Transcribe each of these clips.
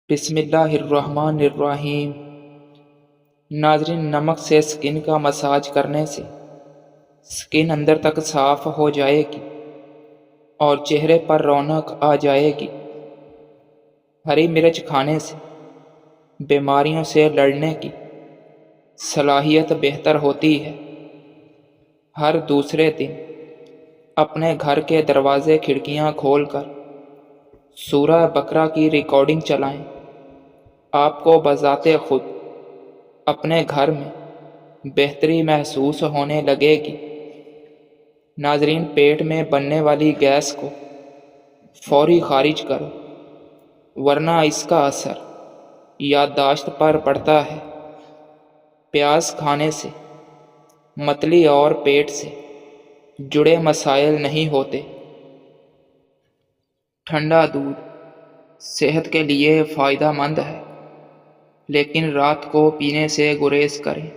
بسم اللہ الرحمن الرحیم۔ ناظرین، نمک سے سکن کا مساج کرنے سے سکن اندر تک صاف ہو جائے گی اور چہرے پر رونق آ جائے گی۔ ہری مرچ کھانے سے بیماریوں سے لڑنے کی صلاحیت بہتر ہوتی ہے۔ ہر دوسرے دن اپنے گھر کے دروازے کھڑکیاں کھول کر سورہ بقرہ کی ریکارڈنگ چلائیں، آپ کو بذات خود اپنے گھر میں بہتری محسوس ہونے لگے گی۔ ناظرین، پیٹ میں بننے والی گیس کو فوری خارج کرو، ورنہ اس کا اثر یادداشت پر پڑتا ہے۔ پیاز کھانے سے متلی اور پیٹ سے جڑے مسائل نہیں ہوتے۔ ٹھنڈا دودھ صحت کے لیے فائدہ مند ہے، لیکن رات کو پینے سے گریز کریں۔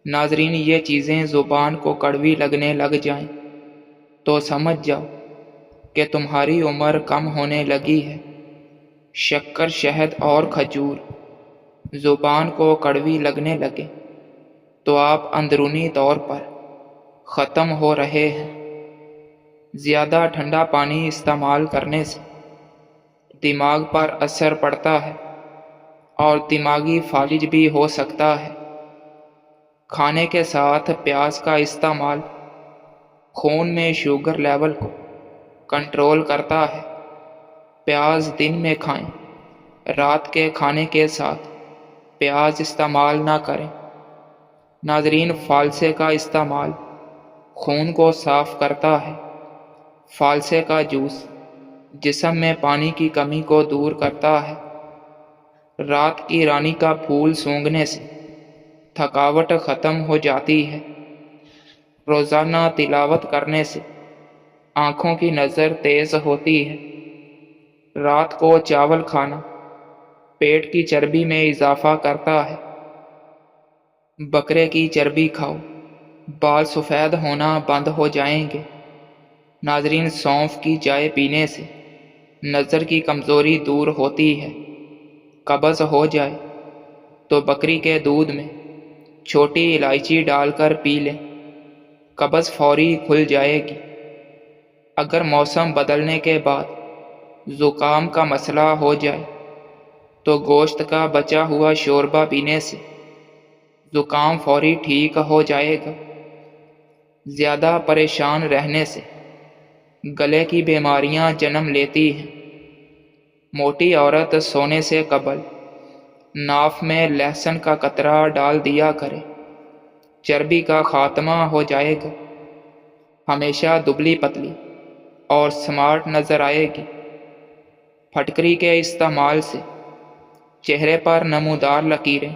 ناظرین، یہ چیزیں زبان کو کڑوی لگنے لگ جائیں تو سمجھ جاؤ کہ تمہاری عمر کم ہونے لگی ہے۔ شکر، شہد اور کھجور زبان کو کڑوی لگنے لگے تو آپ اندرونی طور پر ختم ہو رہے ہیں۔ زیادہ ٹھنڈا پانی استعمال کرنے سے دماغ پر اثر پڑتا ہے اور دماغی فالج بھی ہو سکتا ہے۔ کھانے کے ساتھ پیاز کا استعمال خون میں شوگر لیول کو کنٹرول کرتا ہے۔ پیاز دن میں کھائیں، رات کے کھانے کے ساتھ پیاز استعمال نہ کریں۔ ناظرین، فالسے کا استعمال خون کو صاف کرتا ہے۔ فالسے کا جوس جسم میں پانی کی کمی کو دور کرتا ہے۔ رات کی رانی کا پھول سونگھنے سے تھکاوٹ ختم ہو جاتی ہے۔ روزانہ تلاوت کرنے سے آنکھوں کی نظر تیز ہوتی ہے۔ رات کو چاول کھانا پیٹ کی چربی میں اضافہ کرتا ہے۔ بکرے کی چربی کھاؤ، بال سفید ہونا بند ہو جائیں گے۔ ناظرین، سونف کی چائے پینے سے نظر کی کمزوری دور ہوتی ہے۔ قبض ہو جائے تو بکری کے دودھ میں چھوٹی الائچی ڈال کر پی لیں، قبض فوری کھل جائے گی۔ اگر موسم بدلنے کے بعد زکام کا مسئلہ ہو جائے تو گوشت کا بچا ہوا شوربہ پینے سے زکام فوری ٹھیک ہو جائے گا۔ زیادہ پریشان رہنے سے گلے کی بیماریاں جنم لیتی ہیں۔ موٹی عورت سونے سے قبل ناف میں لہسن کا قطرہ ڈال دیا کرے، چربی کا خاتمہ ہو جائے گا۔ ہمیشہ دبلی پتلی اور سمارٹ نظر آئے گی۔ پھٹکری کے استعمال سے چہرے پر نمودار لکیریں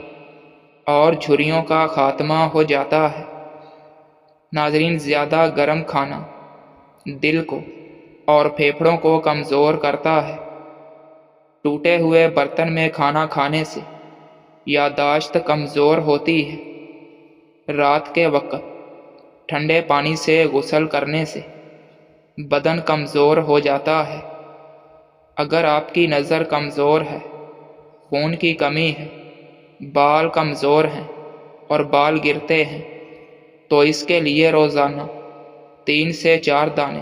اور جھریوں کا خاتمہ ہو جاتا ہے۔ ناظرین، زیادہ گرم کھانا دل کو اور پھیپھڑوں کو کمزور کرتا ہے۔ ٹوٹے ہوئے برتن میں کھانا کھانے سے یادداشت کمزور ہوتی ہے۔ رات کے وقت ٹھنڈے پانی سے غسل کرنے سے بدن کمزور ہو جاتا ہے۔ اگر آپ کی نظر کمزور ہے، خون کی کمی ہے، بال کمزور ہیں اور بال گرتے ہیں تو اس کے لیے روزانہ 3 سے 4 دانے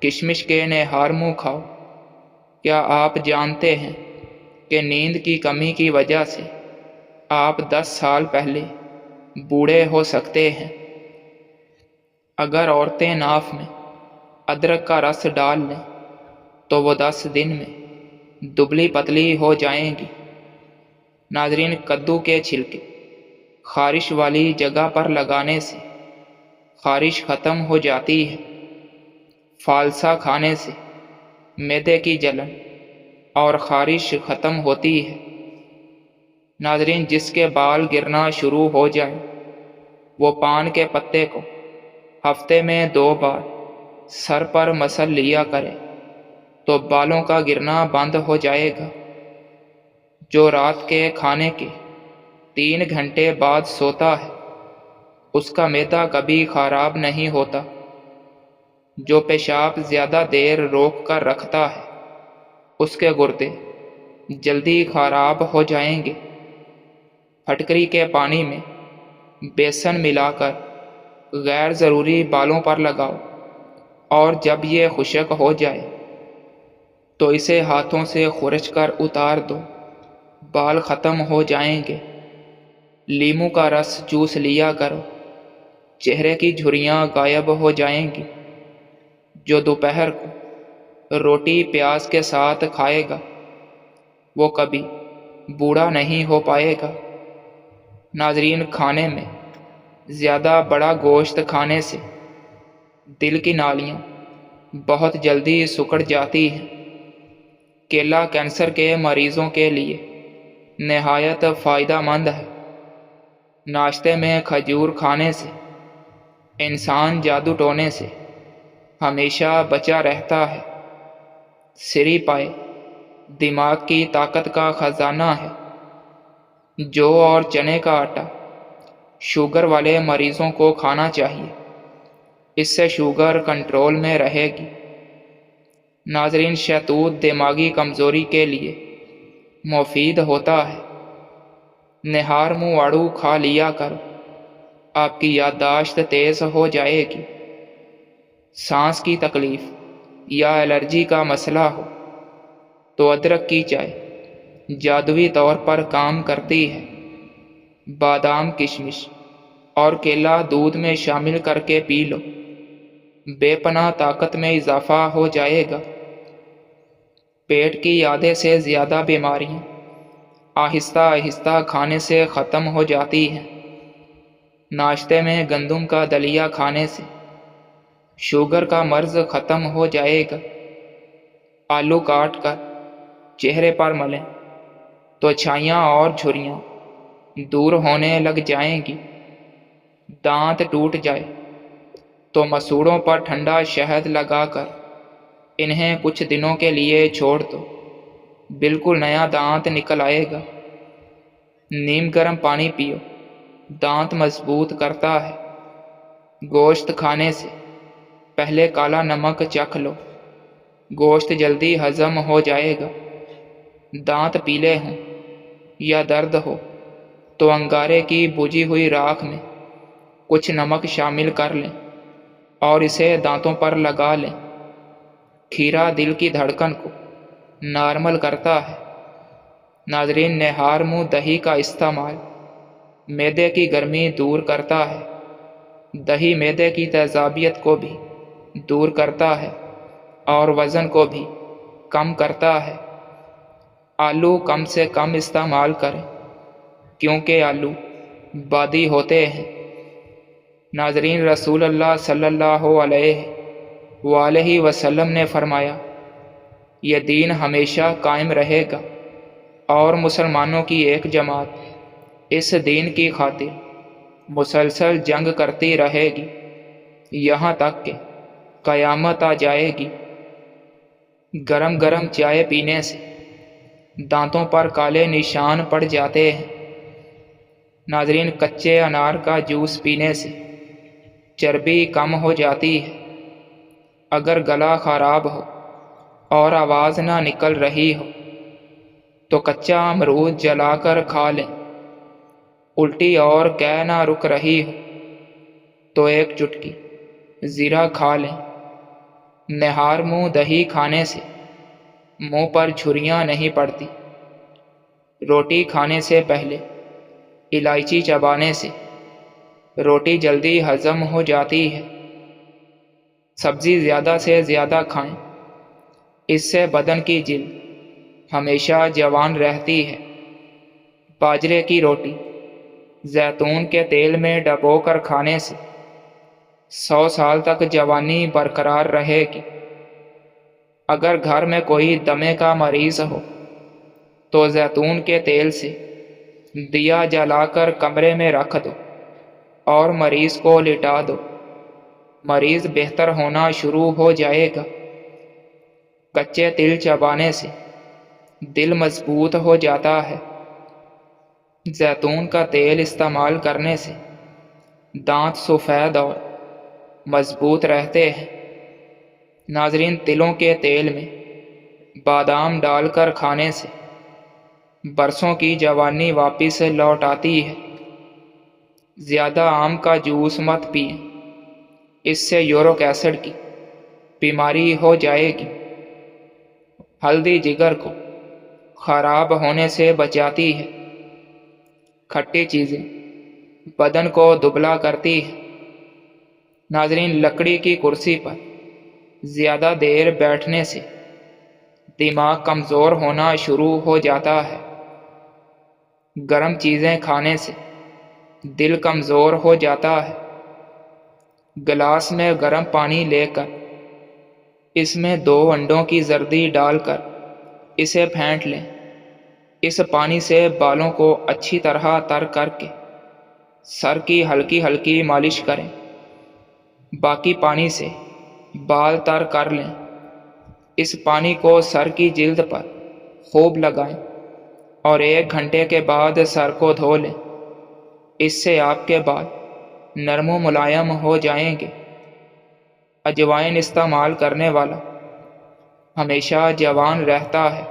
کشمش کے نہار منہ کھاؤ۔ کیا آپ جانتے ہیں کہ نیند کی کمی کی وجہ سے آپ 10 سال پہلے بوڑھے ہو سکتے ہیں؟ اگر عورتیں ناف میں ادرک کا رس ڈال لیں تو وہ 10 دن میں دبلی پتلی ہو جائیں گی۔ ناظرین، کدو کے چھلکے خارش والی جگہ پر لگانے سے خارش ختم ہو جاتی ہے۔ فالسا کھانے سے معدے کی جلن اور خارش ختم ہوتی ہے۔ ناظرین، جس کے بال گرنا شروع ہو جائیں وہ پان کے پتے کو ہفتے میں 2 بار سر پر مسل لیا کرے تو بالوں کا گرنا بند ہو جائے گا۔ جو رات کے کھانے کے 3 گھنٹے بعد سوتا ہے اس کا معدہ کبھی خراب نہیں ہوتا۔ جو پیشاب زیادہ دیر روک کر رکھتا ہے اس کے گردے جلدی خراب ہو جائیں گے۔ پھٹکری کے پانی میں بیسن ملا کر غیر ضروری بالوں پر لگاؤ، اور جب یہ خشک ہو جائے تو اسے ہاتھوں سے خرچ کر اتار دو، بال ختم ہو جائیں گے۔ لیموں کا رس جوس لیا کرو، چہرے کی جھریاں غائب ہو جائیں گی۔ جو دوپہر کو روٹی پیاز کے ساتھ کھائے گا وہ کبھی بوڑھا نہیں ہو پائے گا۔ ناظرین، کھانے میں زیادہ بڑا گوشت کھانے سے دل کی نالیاں بہت جلدی سکڑ جاتی ہیں۔ کیلا کینسر کے مریضوں کے لیے نہایت فائدہ مند ہے۔ ناشتے میں کھجور کھانے سے انسان جادو ٹونے سے ہمیشہ بچا رہتا ہے۔ سری پائے دماغ کی طاقت کا خزانہ ہے۔ جو اور چنے کا آٹا شوگر والے مریضوں کو کھانا چاہیے، اس سے شوگر کنٹرول میں رہے گی۔ ناظرین، شہتوت دماغی کمزوری کے لیے مفید ہوتا ہے۔ نہار منہ آڑو کھا لیا کرو، آپ کی یادداشت تیز ہو جائے گی۔ سانس کی تکلیف یا الرجی کا مسئلہ ہو تو ادرک کی چائے جادوئی طور پر کام کرتی ہے۔ بادام، کشمش اور کیلا دودھ میں شامل کر کے پی لو، بے پناہ طاقت میں اضافہ ہو جائے گا۔ پیٹ کی آدھے سے زیادہ بیماریاں آہستہ آہستہ کھانے سے ختم ہو جاتی ہیں۔ ناشتے میں گندم کا دلیا کھانے سے شوگر کا مرض ختم ہو جائے گا۔ آلو کاٹ کر چہرے پر ملیں تو چھائیاں اور جھریاں دور ہونے لگ جائیں گی۔ دانت ٹوٹ جائے تو مسوڑوں پر ٹھنڈا شہد لگا کر انہیں کچھ دنوں کے لیے چھوڑ دو، بالکل نیا دانت نکل آئے گا۔ نیم گرم پانی پیو، دانت مضبوط کرتا ہے۔ گوشت کھانے سے پہلے کالا نمک چکھ لو، گوشت جلدی ہضم ہو جائے گا۔ دانت پیلے ہوں یا درد ہو تو انگارے کی بجھی ہوئی راکھ میں کچھ نمک شامل کر لیں اور اسے دانتوں پر لگا لیں۔ کھیرا دل کی دھڑکن کو نارمل کرتا ہے۔ ناظرین، نہار منہ دہی کا استعمال معدے کی گرمی دور کرتا ہے۔ دہی معدے کی تیزابیت کو بھی دور کرتا ہے اور وزن کو بھی کم کرتا ہے۔ آلو کم سے کم استعمال کریں کیونکہ آلو بادی ہوتے ہیں۔ ناظرین، رسول اللہ صلی اللہ علیہ وآلہ وسلم نے فرمایا، یہ دین ہمیشہ قائم رہے گا اور مسلمانوں کی ایک جماعت اس دین کی خاطر مسلسل جنگ کرتی رہے گی یہاں تک کہ قیامت آ جائے گی۔ گرم گرم چائے پینے سے دانتوں پر کالے نشان پڑ جاتے ہیں۔ ناظرین، کچے انار کا جوس پینے سے چربی کم ہو جاتی ہے۔ اگر گلا خراب ہو اور آواز نہ نکل رہی ہو تو کچا امرود جلا کر کھا لیں۔ الٹی اور قے نہ رک رہی ہو تو ایک چٹکی زیرہ کھا لیں۔ نہار منہ دہی کھانے سے منہ پر جھریاں نہیں پڑتی۔ روٹی کھانے سے پہلے الائچی چبانے سے روٹی جلدی ہضم ہو جاتی ہے۔ سبزی زیادہ سے زیادہ کھائیں، اس سے بدن کی جلد ہمیشہ جوان رہتی ہے۔ باجرے کی روٹی زیتون کے تیل میں ڈبو کر کھانے سے 100 سال تک جوانی برقرار رہے گی۔ اگر گھر میں کوئی دمے کا مریض ہو تو زیتون کے تیل سے دیا جلا کر کمرے میں رکھ دو اور مریض کو لٹا دو، مریض بہتر ہونا شروع ہو جائے گا۔ کچے تل چبانے سے دل مضبوط ہو جاتا ہے۔ زیتون کا تیل استعمال کرنے سے دانت سفید اور مضبوط رہتے ہیں۔ ناظرین، تلوں کے تیل میں بادام ڈال کر کھانے سے برسوں کی جوانی واپس لوٹ آتی ہے۔ زیادہ آم کا جوس مت پئیں، اس سے یورک ایسڈ کی بیماری ہو جائے گی۔ ہلدی جگر کو خراب ہونے سے بچاتی ہے۔ کھٹی چیزیں بدن کو دبلا کرتی ہیں۔ ناظرین، لکڑی کی کرسی پر زیادہ دیر بیٹھنے سے دماغ کمزور ہونا شروع ہو جاتا ہے۔ گرم چیزیں کھانے سے دل کمزور ہو جاتا ہے۔ گلاس میں گرم پانی لے کر اس میں 2 انڈوں کی زردی ڈال کر اسے پھینٹ لیں۔ اس پانی سے بالوں کو اچھی طرح تر کر کے سر کی ہلکی ہلکی مالش کریں۔ باقی پانی سے بال تر کر لیں۔ اس پانی کو سر کی جلد پر خوب لگائیں اور 1 گھنٹے کے بعد سر کو دھو لیں۔ اس سے آپ کے بال نرم و ملائم ہو جائیں گے۔ اجوائن استعمال کرنے والا ہمیشہ جوان رہتا ہے۔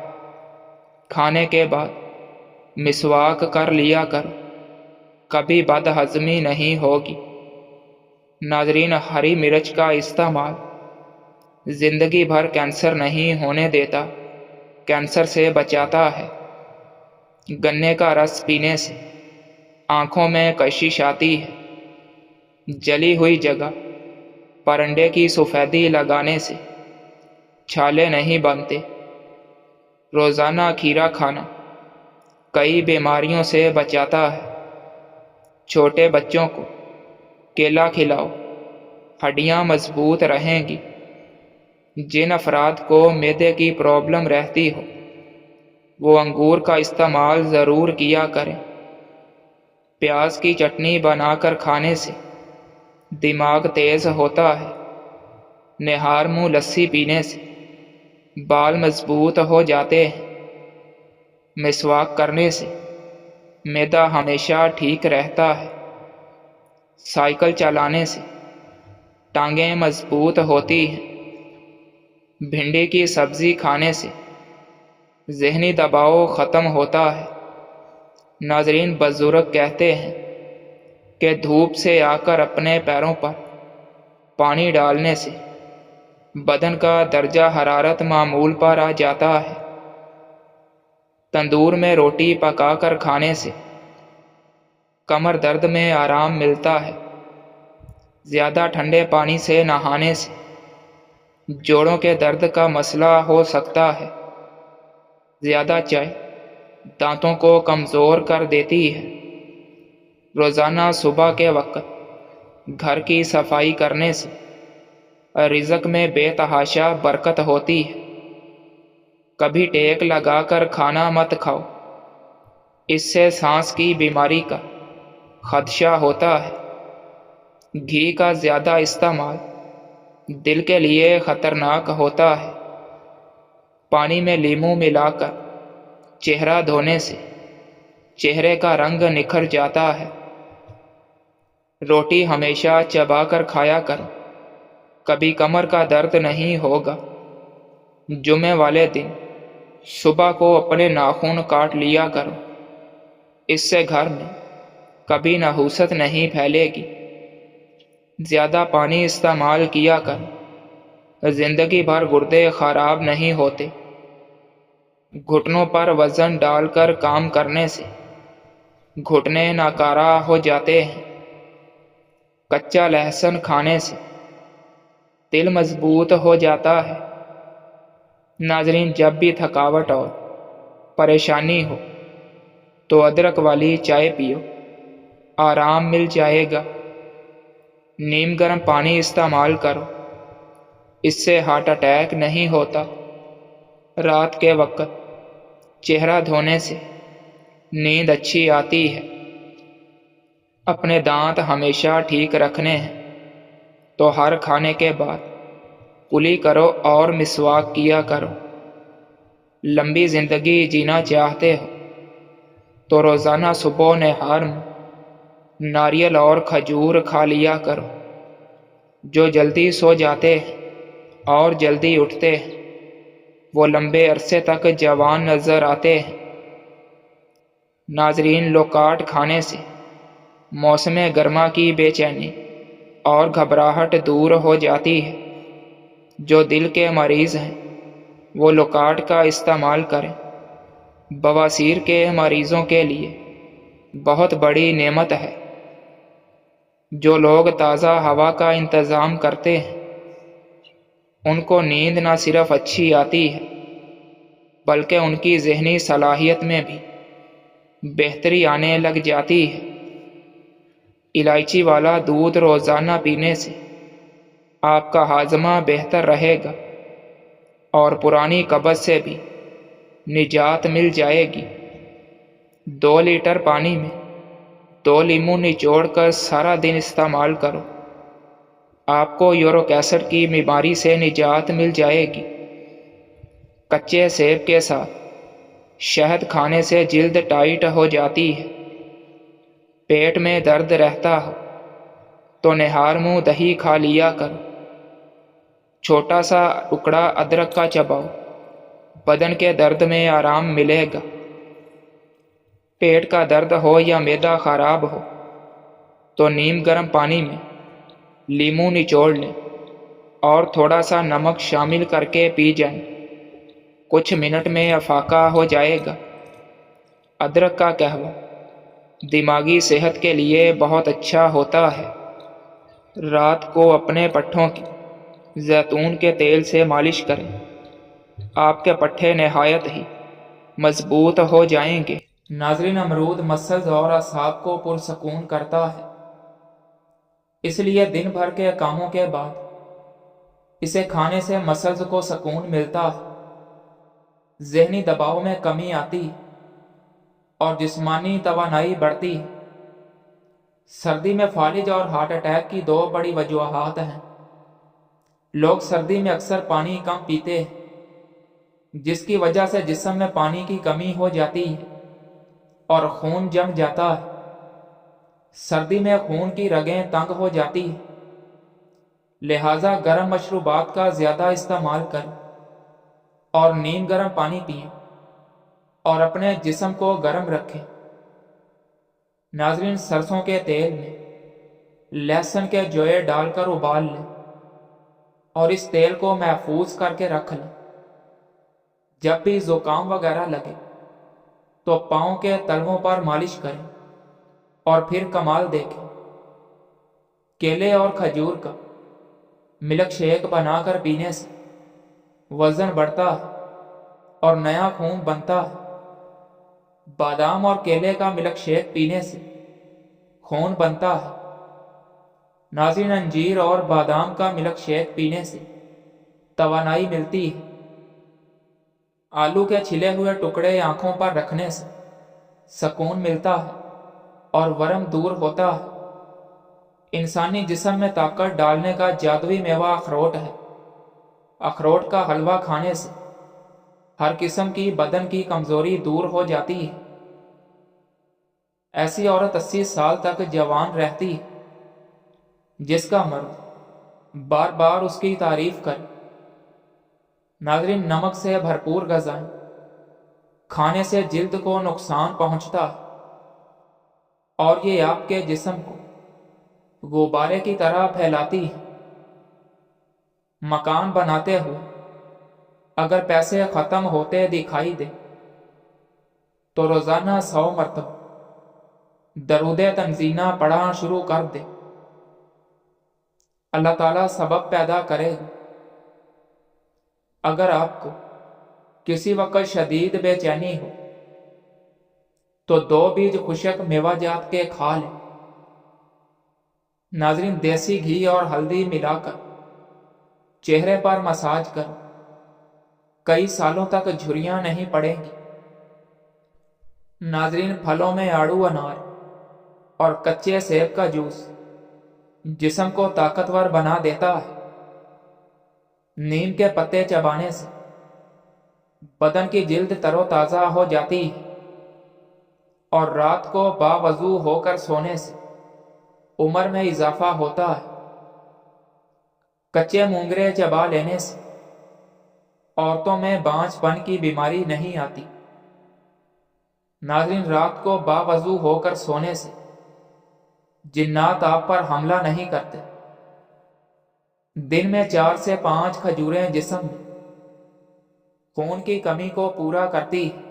کھانے کے بعد مسواک کر لیا کرو، کبھی بد ہضمی نہیں ہوگی۔ ناظرین، ہری مرچ کا استعمال زندگی بھر کینسر نہیں ہونے دیتا، کینسر سے بچاتا ہے۔ گنے کا رس پینے سے آنکھوں میں کشش آتی ہے۔ جلی ہوئی جگہ پرنڈے کی سفیدی لگانے سے چھالے نہیں بنتے۔ روزانہ کھیرا کھانا کئی بیماریوں سے بچاتا ہے۔ چھوٹے بچوں کو کیلا کھلاؤ، ہڈیاں مضبوط رہیں گی۔ جن افراد کو معدے کی پرابلم رہتی ہو وہ انگور کا استعمال ضرور کیا کریں۔ پیاز کی چٹنی بنا کر کھانے سے دماغ تیز ہوتا ہے۔ نہار منہ لسی پینے سے بال مضبوط ہو جاتے ہیں۔ مسواک کرنے سے معدہ ہمیشہ ٹھیک رہتا ہے۔ سائیکل چلانے سے ٹانگیں مضبوط ہوتی ہیں۔ بھنڈی کی سبزی کھانے سے ذہنی دباؤ ختم ہوتا ہے۔ ناظرین، بزرگ کہتے ہیں کہ دھوپ سے آ کر اپنے پیروں پر پانی ڈالنے سے بدن کا درجہ حرارت معمول پر آ جاتا ہے۔ تندور میں روٹی پکا کر کھانے سے کمر درد میں آرام ملتا ہے۔ زیادہ ٹھنڈے پانی سے نہانے سے جوڑوں کے درد کا مسئلہ ہو سکتا ہے۔ زیادہ چائے دانتوں کو کمزور کر دیتی ہے۔ روزانہ صبح کے وقت گھر کی صفائی کرنے سے رزق میں بے تحاشا برکت ہوتی ہے۔ کبھی ٹیک لگا کر کھانا مت کھاؤ، اس سے سانس کی بیماری کا خدشہ ہوتا ہے۔ گھی کا زیادہ استعمال دل کے لیے خطرناک ہوتا ہے۔ پانی میں لیموں ملا کر چہرہ دھونے سے چہرے کا رنگ نکھر جاتا ہے۔ روٹی ہمیشہ چبا کر کھایا کرو، کبھی کمر کا درد نہیں ہوگا۔ جمعے والے دن صبح کو اپنے ناخن کاٹ لیا کرو، اس سے گھر میں کبھی نحوست نہیں پھیلے گی۔ زیادہ پانی استعمال کیا کرو، زندگی بھر گردے خراب نہیں ہوتے۔ گھٹنوں پر وزن ڈال کر کام کرنے سے گھٹنے ناکارہ ہو جاتے ہیں۔ کچا لہسن کھانے سے دل مضبوط ہو جاتا ہے۔ ناظرین، جب بھی تھکاوٹ اور پریشانی ہو تو ادرک والی چائے پیو، آرام مل جائے گا۔ نیم گرم پانی استعمال کرو، اس سے ہارٹ اٹیک نہیں ہوتا۔ رات کے وقت چہرہ دھونے سے نیند اچھی آتی ہے۔ اپنے دانت ہمیشہ ٹھیک رکھنے ہیں تو ہر کھانے کے بعد کلی کرو اور مسواک کیا کرو۔ لمبی زندگی جینا چاہتے ہو تو روزانہ صبح و نہار میں ناریل اور کھجور کھا لیا کرو۔ جو جلدی سو جاتے ہیں اور جلدی اٹھتے ہیں وہ لمبے عرصے تک جوان نظر آتے ہیں۔ ناظرین، لوکاٹ کھانے سے موسم گرما کی بے چینی اور گھبراہٹ دور ہو جاتی ہے۔ جو دل کے مریض ہیں وہ لوکاٹ کا استعمال کریں۔ بواسیر کے مریضوں کے لیے بہت بڑی نعمت ہے۔ جو لوگ تازہ ہوا کا انتظام کرتے ہیں ان کو نیند نہ صرف اچھی آتی ہے بلکہ ان کی ذہنی صلاحیت میں بھی بہتری آنے لگ جاتی ہے۔ الائچی والا دودھ روزانہ پینے سے آپ کا ہاضمہ بہتر رہے گا اور پرانی قبض سے بھی نجات مل جائے گی۔ 2 لیٹر پانی میں 2 لیموں نچوڑ کر سارا دن استعمال کرو، آپ کو یورک ایسڈ کی بیماری سے نجات مل جائے گی۔ کچے سیب کے ساتھ شہد کھانے سے جلد ٹائٹ ہو جاتی ہے۔ پیٹ میں درد رہتا ہو تو نہار منہ دہی کھا لیا کرو۔ چھوٹا سا ٹکڑا ادرک کا چباؤ، بدن کے درد میں آرام ملے گا۔ پیٹ کا درد ہو یا معدہ خراب ہو تو نیم گرم پانی میں لیموں نچوڑ لیں اور تھوڑا سا نمک شامل کر کے پی جائیں۔ کچھ منٹ میں افاقہ ہو جائے گا۔ ادرک کا قہوہ دماغی صحت کے لیے بہت اچھا ہوتا ہے۔ رات کو اپنے پٹھوں کی زیتون کے تیل سے مالش کریں، آپ کے پٹھے نہایت ہی مضبوط ہو جائیں گے۔ ناظرین، امرود مسلز اور اعصاب کو پرسکون کرتا ہے، اس لیے دن بھر کے کاموں کے بعد اسے کھانے سے مسلز کو سکون ملتا ہے، ذہنی دباؤ میں کمی آتی ہے اور جسمانی توانائی بڑھتی ہے۔ سردی میں فالج اور ہارٹ اٹیک کی 2 بڑی وجوہات ہیں۔ لوگ سردی میں اکثر پانی کم پیتے ہیں، جس کی وجہ سے جسم میں پانی کی کمی ہو جاتی ہے اور خون جم جاتا ہے۔ سردی میں خون کی رگیں تنگ ہو جاتی ہیں، لہٰذا گرم مشروبات کا زیادہ استعمال کریں اور نیم گرم پانی پئیں اور اپنے جسم کو گرم رکھیں۔ ناظرین، سرسوں کے تیل میں لہسن کے جوئے ڈال کر ابال لیں اور اس تیل کو محفوظ کر کے رکھ لیں۔ جب بھی زکام وغیرہ لگے تو پاؤں کے تلووں پر مالش کریں اور پھر کمال دیکھیں۔ کیلے اور کھجور کا ملک شیک بنا کر پینے سے وزن بڑھتا ہے اور نیا خون بنتا ہے۔ بادام اور کیلے کا ملک شیک پینے سے خون بنتا ہے۔ ناظرین، انجیر اور بادام کا ملک شیک پینے سے توانائی ملتی ہے۔ آلو کے چھلے ہوئے ٹکڑے آنکھوں پر رکھنے سے سکون ملتا ہے اور ورم دور ہوتا ہے۔ انسانی جسم میں طاقت ڈالنے کا جادوئی میوہ اخروٹ ہے۔ اخروٹ کا حلوہ کھانے سے ہر قسم کی بدن کی کمزوری دور ہو جاتی ہے۔ ایسی عورت 80 سال تک جوان رہتی ہے جس کا مرد بار بار اس کی تعریف کرے۔ ناظرین، نمک سے بھرپور غذائیں کھانے سے جلد کو نقصان پہنچتا ہے اور یہ آپ کے جسم کو غبارے کی طرح پھیلاتی ہے۔ مکان بناتے ہوئے اگر پیسے ختم ہوتے دکھائی دے تو روزانہ 100 مرتبہ درود تنزینہ پڑھنا شروع کر دے۔ اللہ تعالیٰ سبب پیدا کرے گا۔ اگر آپ کو کسی وقت شدید بے چینی ہو تو 2 بیج خشک میوہ جات کے کھا لیں۔ ناظرین، دیسی گھی اور ہلدی ملا کر چہرے پر مساج کرو، کئی سالوں تک جھریاں نہیں پڑیں گی۔ ناظرین، پھلوں میں آڑو انار اور کچے سیب کا جوس جسم کو طاقتور بنا دیتا ہے۔ نیم کے پتے چبانے سے بدن کی جلد تر و تازہ ہو جاتی ہے اور رات کو باوضو ہو کر سونے سے عمر میں اضافہ ہوتا ہے۔ کچے مونگرے چبا لینے سے عورتوں میں بانجھ پن کی بیماری نہیں آتی۔ ناظرین، رات کو باوضو ہو کر سونے سے جنات آپ پر حملہ نہیں کرتے۔ دن میں 4 سے 5 کھجوریں جسم میں خون کی کمی کو پورا کرتی ہے۔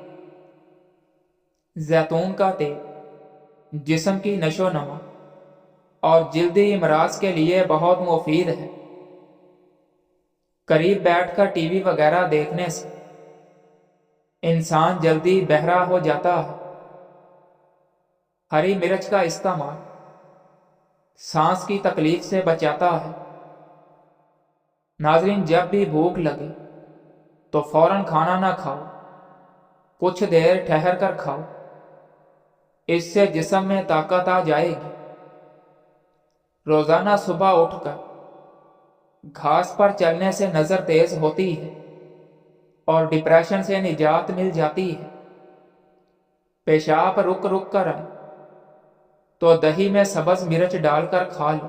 زیتون کا تیل جسم کی نشو و نما اور جلدی امراض کے لیے بہت مفید ہے۔ قریب بیٹھ کر ٹی وی وغیرہ دیکھنے سے انسان جلدی بہرا ہو جاتا ہے۔ ہری مرچ کا استعمال سانس کی تکلیف سے بچاتا ہے۔ ناظرین، جب بھی بھوک لگے تو فوراً کھانا نہ کھاؤ، کچھ دیر ٹھہر کر کھاؤ، اس سے جسم میں طاقت آ جائے گی۔ روزانہ صبح اٹھ کر گھاس پر چلنے سے نظر تیز ہوتی ہے اور ڈپریشن سے نجات مل جاتی ہے۔ پیشاب رک رک کر آئے تو دہی میں سبز مرچ ڈال کر کھا لو،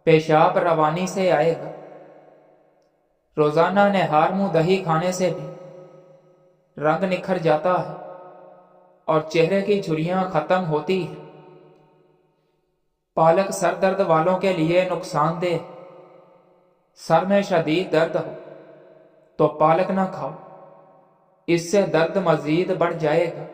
پیشاب روانی سے آئے گا۔ روزانہ نہار منہ دہی کھانے سے بھی رنگ نکھر جاتا ہے اور چہرے کی جھریاں ختم ہوتی ہیں۔ پالک سر درد والوں کے لیے نقصان دہ ہے۔ سر میں شدید درد ہو تو پالک نہ کھاؤ، اس سے درد مزید بڑھ جائے گا۔